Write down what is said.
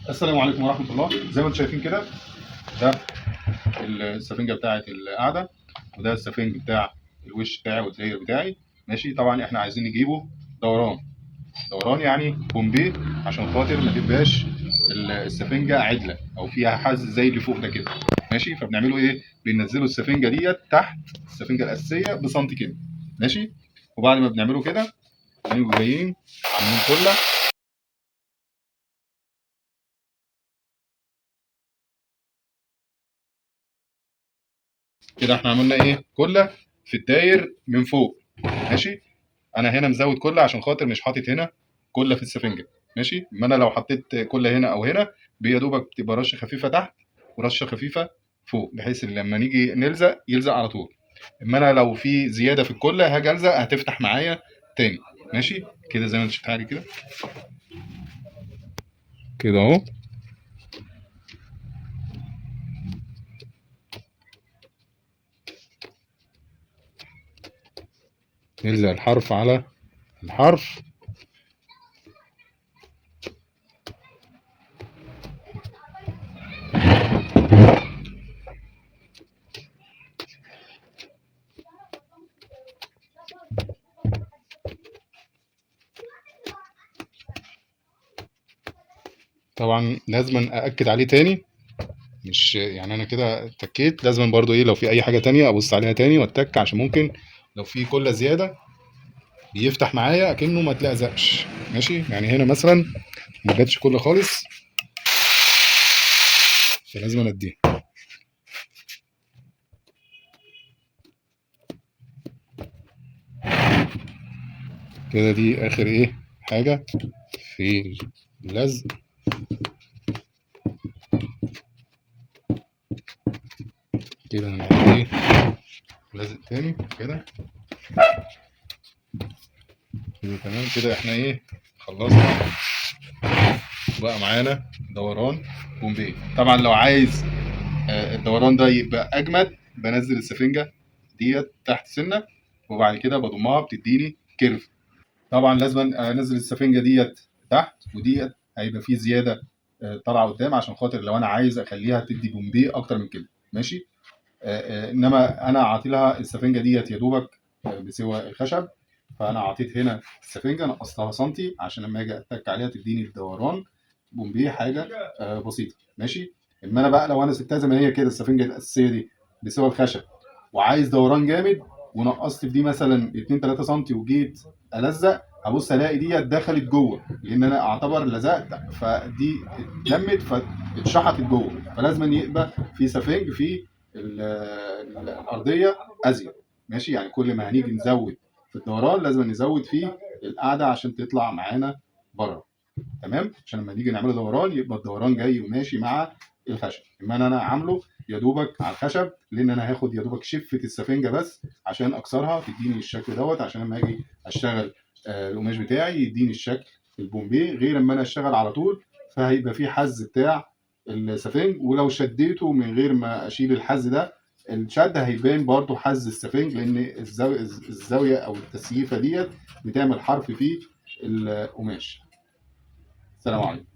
السلام عليكم ورحمة الله. زي ما انتم شايفين كده، ده السفنجة بتاعة القعدة، وده السفنج بتاع الوش بتاعي والزير بتاعي. ماشي. طبعا احنا عايزين نجيبه دوران، دوران يعني بومبي، عشان خاطر ما تبقاش السفنجة عدلة او فيها حز زي اللي فوق ده كده. ماشي. فبنعمله ايه؟ بننزله السفنجة ديت تحت السفنجة الأساسية بسنتي كده. ماشي. وبعد ما بنعمله كده بنبقى جايين عاملين كله كده. احنا عملنا ايه؟ كله في الداير من فوق. ماشي. انا هنا مزود كله عشان خاطر مش حاطط هنا كله في السفنجه. ماشي. اما انا لو حطيت كله هنا او هنا، يا دوبك تبقى رشه خفيفه تحت ورشه خفيفه فوق، بحيث ان لما نيجي نلزق يلزق على طول. اما انا لو في زياده في الكله هاجي الزق هتفتح معايا تاني. ماشي كده زي ما انت شفتها لي كده، كده اهو. نلزق الحرف على الحرف. طبعا لازم ااكد عليه تاني، مش يعني انا كده اتكيت، لازم برضو ايه لو في اي حاجه تانية ابص عليها تاني واتك، عشان ممكن لو في كله زياده بيفتح معايا اكنه ما اتلزقش. ماشي. يعني هنا مثلا ما جاتش كله خالص، فلازم اديه كده. دي اخر ايه حاجه في اللزق. كده انا ايه لازق تاني كده. كده تمام. كده احنا ايه خلصنا. بقى معانا دوران بومبي. طبعا لو عايز الدوران ده يبقى اجمد، بنزل السفنجه ديت تحت سنه، وبعد كده بضمها بتديني كيرف. طبعا لازم انزل السفنجه ديت تحت، وديت هيبقى فيه زياده طالعه قدام، عشان خاطر لو انا عايز اخليها تدي بومبي اكتر من كده. ماشي. انما انا عاطي لها السفنجه ديت يا دوبك بسوى الخشب، فانا عطيت هنا السفنجه نقصتها سنتي عشان لما اجي اتك عليها تديني الدوران بومبي حاجه بسيطه. ماشي. اما انا بقى لو انا سبتها زي ما هي كده السفنجه الاساسيه دي بسوى الخشب، وعايز دوران جامد، ونقصت في دي مثلا 2 3 سم، وجيت الزق، هبص الاقي دي دخلت جوه، لان انا اعتبر لزقت، فدي اتلمت فاتشحطت جوه. فلازم يبقى في سفنج في الارضيه ازيد. ماشي. يعني كل ما هنيجي نزود في الدوران لازم نزود في القاعده عشان تطلع معانا بره. تمام. عشان لما نيجي نعمله دوران يبقى الدوران جاي وماشي مع الخشب. اما انا عامله يا دوبك على الخشب، لان انا هاخد يا دوبك شفه السفنجه بس عشان اكسرها تديني الشكل دوت، عشان لما اجي اشتغل القماش بتاعي يديني الشكل البومبي، غير لما انا اشتغل على طول فهيبقى في حز بتاع السفنج، ولو شديته من غير ما اشيل الحز ده الشد هيبان برضو حز السفنج، لان الزاويه او التسييفه ديت بتعمل حرف في القماش. السلام عليكم.